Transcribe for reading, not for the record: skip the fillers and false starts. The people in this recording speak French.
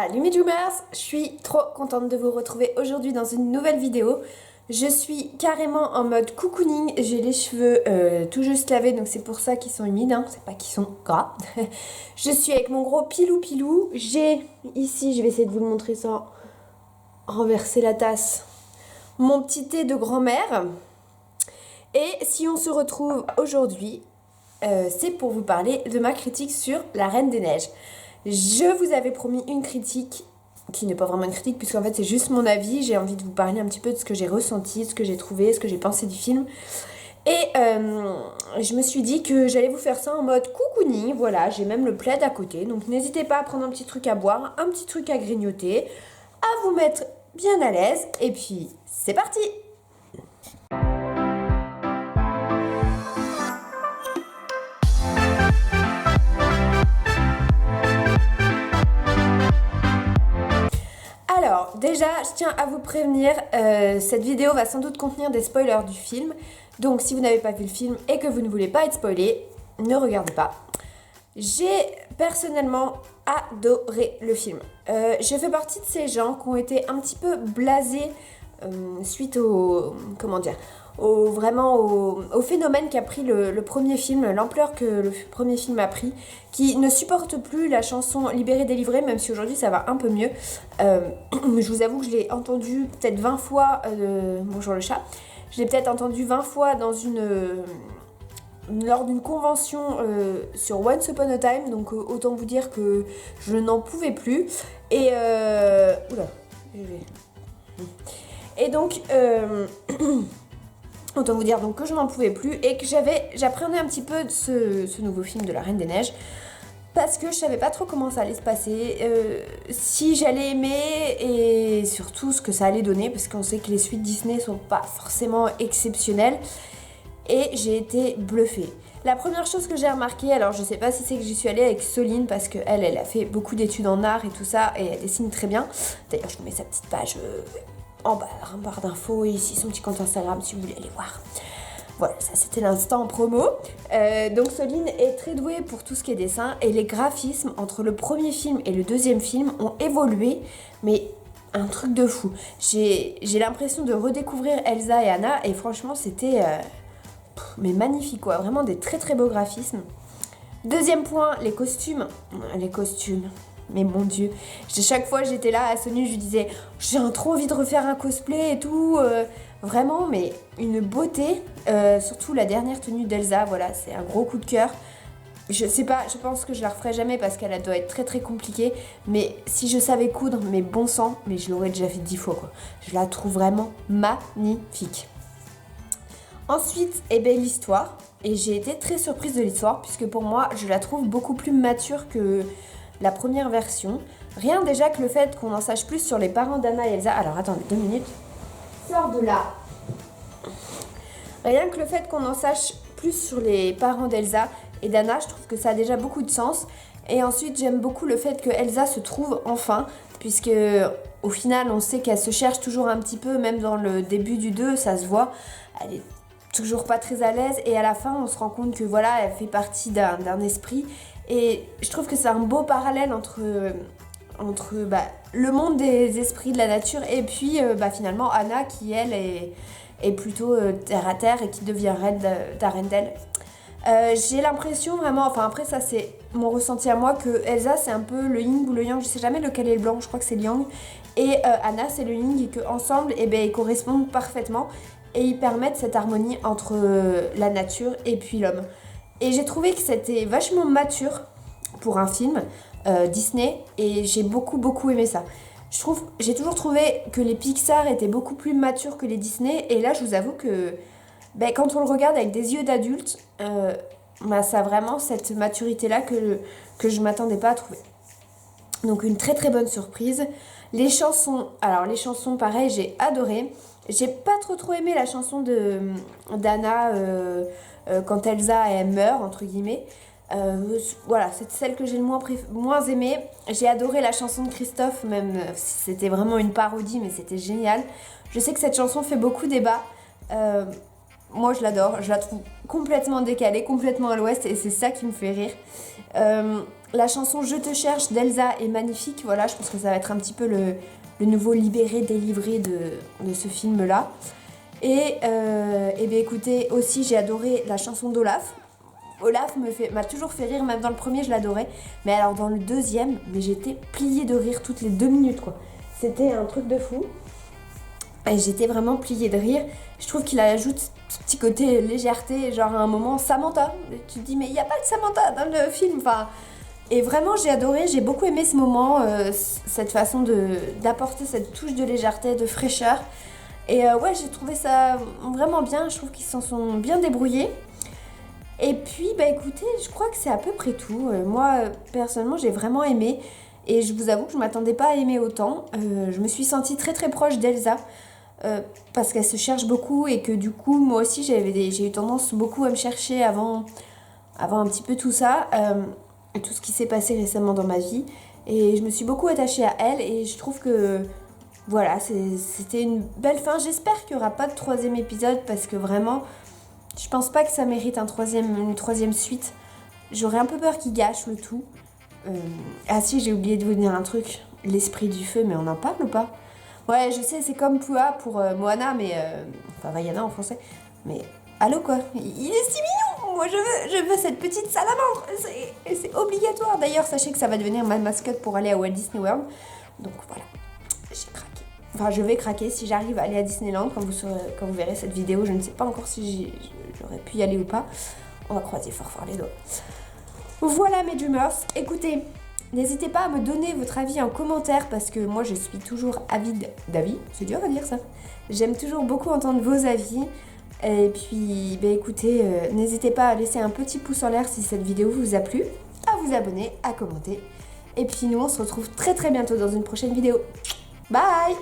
Salut mes Zoomers, je suis trop contente de vous retrouver aujourd'hui dans une nouvelle vidéo. Je suis carrément en mode cocooning, j'ai les cheveux tout juste lavés donc c'est pour ça qu'ils sont humides, hein. C'est pas qu'ils sont gras. Je suis avec mon gros pilou. J'ai ici, je vais essayer de vous le montrer sans renverser la tasse, mon petit thé de grand-mère. Et si on se retrouve aujourd'hui, c'est pour vous parler de ma critique sur La Reine des Neiges. Je vous avais promis une critique qui n'est pas vraiment une critique puisqu'en fait c'est juste mon avis. J'ai envie de vous parler un petit peu de ce que j'ai ressenti, de ce que j'ai trouvé, ce que j'ai pensé du film. Et je me suis dit que j'allais vous faire ça en mode cocooning. Voilà, j'ai même le plaid à côté. Donc n'hésitez pas à prendre un petit truc à boire, un petit truc à grignoter, à vous mettre bien à l'aise. Et puis c'est parti! Alors, déjà, je tiens à vous prévenir, cette vidéo va sans doute contenir des spoilers du film. Donc, si vous n'avez pas vu le film et que vous ne voulez pas être spoilé, ne regardez pas. J'ai personnellement adoré le film. Je fais partie de ces gens qui ont été un petit peu blasés suite au... comment dire, au phénomène qu'a pris le premier film, l'ampleur que le premier film a pris, qui ne supporte plus la chanson Libéré, délivré, même si aujourd'hui ça va un peu mieux. Je vous avoue que je l'ai entendu peut-être 20 fois, bonjour le chat, je l'ai peut-être entendu 20 fois dans lors d'une convention sur Once Upon a Time, donc autant vous dire que je n'en pouvais plus. Et oula, et donc autant vous dire donc que je n'en pouvais plus et que j'appréhendais un petit peu de ce nouveau film de La Reine des Neiges parce que je savais pas trop comment ça allait se passer, si j'allais aimer et surtout ce que ça allait donner, parce qu'on sait que les suites Disney sont pas forcément exceptionnelles. Et j'ai été bluffée. La première chose que j'ai remarqué, alors je sais pas si c'est que j'y suis allée avec Soline parce qu'elle a fait beaucoup d'études en art et tout ça et elle dessine très bien. D'ailleurs je vous mets sa petite page en barre d'infos et ici son petit compte Instagram si vous voulez aller voir. Voilà, ça c'était l'instant promo. Donc Soline est très douée pour tout ce qui est dessin et les graphismes entre le premier film et le deuxième film ont évolué, mais un truc de fou. J'ai l'impression de redécouvrir Elsa et Anna et franchement c'était... mais magnifique quoi, vraiment des très très beaux graphismes. Deuxième point, les costumes. Mais mon dieu, chaque fois j'étais là à Sony, je lui disais j'ai trop envie de refaire un cosplay et tout, vraiment, mais une beauté, surtout la dernière tenue d'Elsa, voilà, c'est un gros coup de cœur. Je sais pas, je pense que je la referai jamais parce qu'elle doit être très très compliquée, mais si je savais coudre, mais bon sang, mais je l'aurais déjà fait 10 fois quoi. Je la trouve vraiment magnifique. Ensuite, l'histoire. Et j'ai été très surprise de l'histoire, puisque pour moi, je la trouve beaucoup plus mature que la première version. Rien déjà que le fait qu'on en sache plus sur les parents d'Anna et Elsa. Alors attendez, 2 minutes. Sors de là. Rien que le fait qu'on en sache plus sur les parents d'Elsa et d'Anna, je trouve que ça a déjà beaucoup de sens. Et ensuite, j'aime beaucoup le fait que Elsa se trouve enfin, puisque au final, on sait qu'elle se cherche toujours un petit peu, même dans le début du 2, ça se voit. Elle est toujours pas très à l'aise et à la fin on se rend compte que voilà, elle fait partie d'un esprit et je trouve que c'est un beau parallèle entre le monde des esprits de la nature et puis finalement Anna qui elle est plutôt terre à terre et qui devient reine d'Arendelle. J'ai l'impression vraiment, enfin après ça c'est mon ressenti à moi, que Elsa c'est un peu le yin ou le yang, je sais jamais lequel est le blanc, je crois que c'est le yang, et Anna c'est le yin et qu'ensemble ils correspondent parfaitement et ils permettent cette harmonie entre la nature et puis l'homme. Et j'ai trouvé que c'était vachement mature pour un film Disney et j'ai beaucoup aimé ça. J'ai toujours trouvé que les Pixar étaient beaucoup plus matures que les Disney et là je vous avoue que quand on le regarde avec des yeux d'adulte, ça a vraiment cette maturité-là que je m'attendais pas à trouver. Donc une très très bonne surprise. Les chansons pareil, j'ai adoré. J'ai pas trop aimé la chanson d'Anna quand Elsa elle meurt entre guillemets. Voilà, c'est celle que j'ai le moins aimée. J'ai adoré la chanson de Christophe, même si c'était vraiment une parodie, mais c'était génial. Je sais que cette chanson fait beaucoup débat. Moi je l'adore, je la trouve complètement décalée, complètement à l'ouest et c'est ça qui me fait rire. La chanson Je te cherche d'Elsa est magnifique, voilà, je pense que ça va être un petit peu le nouveau libéré, délivré de ce film-là. Et bien écoutez, aussi j'ai adoré la chanson d'Olaf. Olaf m'a toujours fait rire, même dans le premier je l'adorais. Mais alors dans le deuxième, mais j'étais pliée de rire toutes les 2 minutes quoi. C'était un truc de fou. Et j'étais vraiment pliée de rire. Je trouve qu'il ajoute ce petit côté légèreté, genre à un moment Samantha. Tu te dis mais il n'y a pas de Samantha dans le film. Enfin, et vraiment j'ai adoré, j'ai beaucoup aimé ce moment, cette façon d'apporter cette touche de légèreté, de fraîcheur. Et ouais, j'ai trouvé ça vraiment bien, je trouve qu'ils s'en sont bien débrouillés. Et puis, bah écoutez, je crois que c'est à peu près tout. Moi, personnellement, j'ai vraiment aimé. Et je vous avoue que je m'attendais pas à aimer autant. Je me suis sentie très très proche d'Elsa. Parce qu'elle se cherche beaucoup et que du coup, moi aussi, j'ai eu tendance beaucoup à me chercher avant un petit peu tout ça. Tout ce qui s'est passé récemment dans ma vie. Et je me suis beaucoup attachée à elle. Et je trouve que voilà, c'était une belle fin. J'espère qu'il n'y aura pas de 3e épisode parce que vraiment, je pense pas que ça mérite une 3e suite. J'aurais un peu peur qu'il gâche le tout. Ah si, j'ai oublié de vous dire un truc. L'esprit du feu, mais on en parle ou pas? Ouais, je sais, c'est comme Pua pour Moana, mais... enfin, Vaiana en français. Mais allô quoi, il est si mignon. Moi je veux cette petite salamandre. C'est obligatoire. D'ailleurs, sachez que ça va devenir ma mascotte pour aller à Walt Disney World. Donc voilà, j'ai craqué. Enfin, je vais craquer si j'arrive à aller à Disneyland quand vous verrez cette vidéo. Je ne sais pas encore si j'aurais pu y aller ou pas. On va croiser fort fort les doigts. Voilà mes Dreamers. Écoutez, n'hésitez pas à me donner votre avis en commentaire parce que moi je suis toujours avide d'avis. C'est dur à dire ça. J'aime toujours beaucoup entendre vos avis. Et puis, bah écoutez, n'hésitez pas à laisser un petit pouce en l'air si cette vidéo vous a plu, à vous abonner, à commenter. Et puis nous on se retrouve très très bientôt dans une prochaine vidéo. Bye!